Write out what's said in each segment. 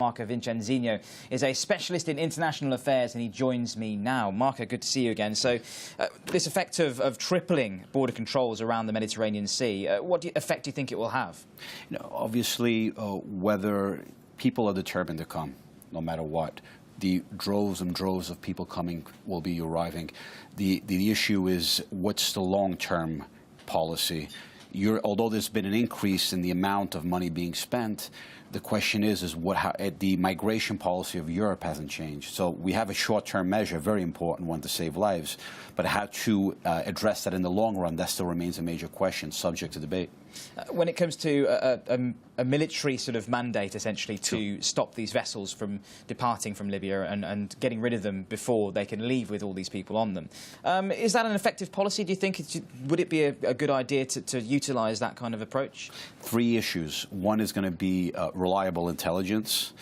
Marco Vicenzino is a specialist in international affairs, and he joins me now. Marco, good to see you again. So, this effect of tripling border controls around the Mediterranean Sea, what effect do you think it will have? You know, obviously, whether people are determined to come, no matter what, the droves and droves of people coming will be arriving. The issue is, what's the long-term policy? Although there's been an increase in the amount of money being spent, the question is how the migration policy of Europe hasn't changed. So we have a short-term measure, a very important one, to save lives, but how to address that in the long run, that still remains a major question, subject to debate. When it comes to a military sort of mandate, essentially, to stop these vessels from departing from Libya and getting rid of them before they can leave with all these people on them, is that an effective policy, do you think? Would it be a good idea to utilise that kind of approach? Three issues. One is going to be reliable intelligence.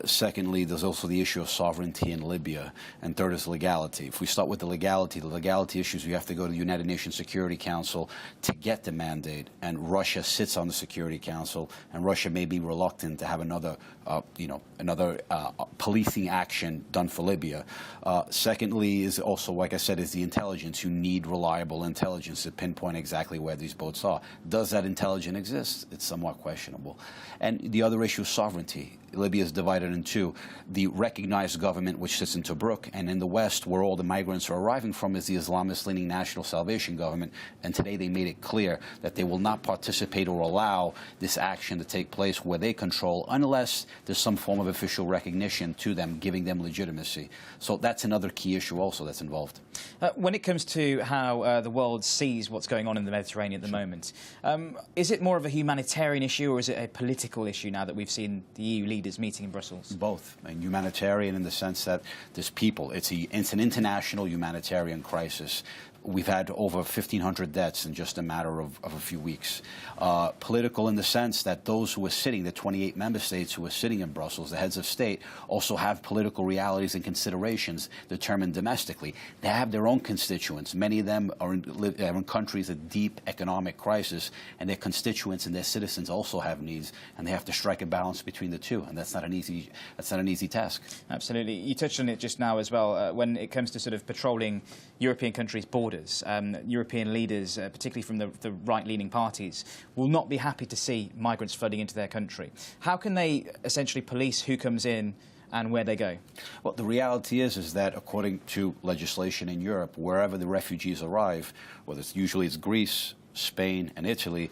Secondly, there's also the issue of sovereignty in Libya. And third is legality. If we start with the legality issues, you have to go to the United Nations Security Council to get the mandate. And Russia sits on the Security Council, and Russia may be reluctant to have another policing action done for Libya. Secondly is also, like I said, is the intelligence. You need reliable intelligence to pinpoint exactly where these boats are. Does that intelligence exist? It's somewhat questionable. And the other issue is sovereignty. Libya is divided in two. The recognized government, which sits in Tobruk, and in the west, where all the migrants are arriving from, is the Islamist-leaning National Salvation Government. And today they made it clear that they will not participate or allow this action to take place where they control, unless there's some form of official recognition to them, giving them legitimacy. So that's another key issue also that's involved. When it comes to how the world sees what's going on in the Mediterranean at the moment, is it more of a humanitarian issue, or is it a political issue now that we've seen the EU leaders meeting in Brussels? Both. And humanitarian in the sense that there's people. It's an international humanitarian crisis. We've had over 1,500 deaths in just a matter of a few weeks. Political in the sense that those who are sitting, the 28 member states who are sitting in Brussels, the heads of state, also have political realities and considerations determined domestically. They have their own constituents. Many of them are in countries of deep economic crisis, and their constituents and their citizens also have needs, and they have to strike a balance between the two, and that's not an easy task. Absolutely. You touched on it just now as well. When it comes to sort of patrolling European countries' borders, European leaders, particularly from the right-leaning parties, will not be happy to see migrants flooding into their country. How can they essentially police who comes in and where they go? Well, the reality is that according to legislation in Europe, wherever the refugees arrive, whether it's Greece, Spain and Italy,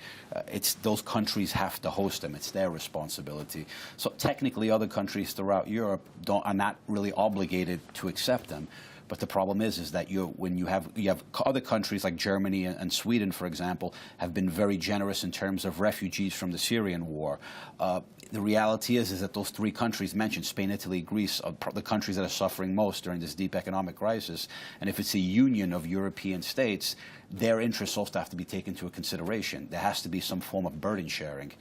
those countries have to host them. It's their responsibility. So technically, other countries throughout Europe are not really obligated to accept them. But the problem is that when you have other countries like Germany and Sweden, for example, have been very generous in terms of refugees from the Syrian war. The reality is that those three countries mentioned, Spain, Italy, Greece, are the countries that are suffering most during this deep economic crisis. And if it's a union of European states, their interests also have to be taken into consideration. There has to be some form of burden sharing.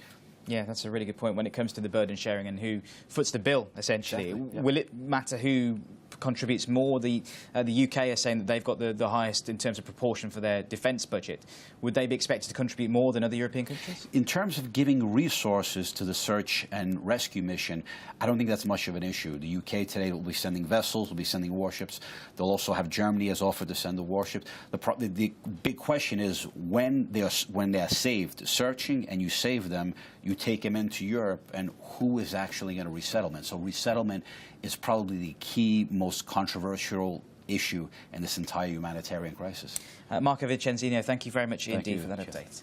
Yeah, that's a really good point when it comes to the burden sharing and who foots the bill, essentially. Exactly, yeah. Will it matter who contributes more? The UK are saying that they've got the highest in terms of proportion for their defence budget. Would they be expected to contribute more than other European countries? In terms of giving resources to the search and rescue mission, I don't think that's much of an issue. The UK today will be sending vessels, will be sending warships. They'll also have Germany has offered to send the warships. The big question is when they are saved, searching, and you save them, you take them into Europe, and who is actually going to resettlement? So resettlement is probably the key, most controversial issue in this entire humanitarian crisis. Marco Vicenzino, thank you very much indeed for that update.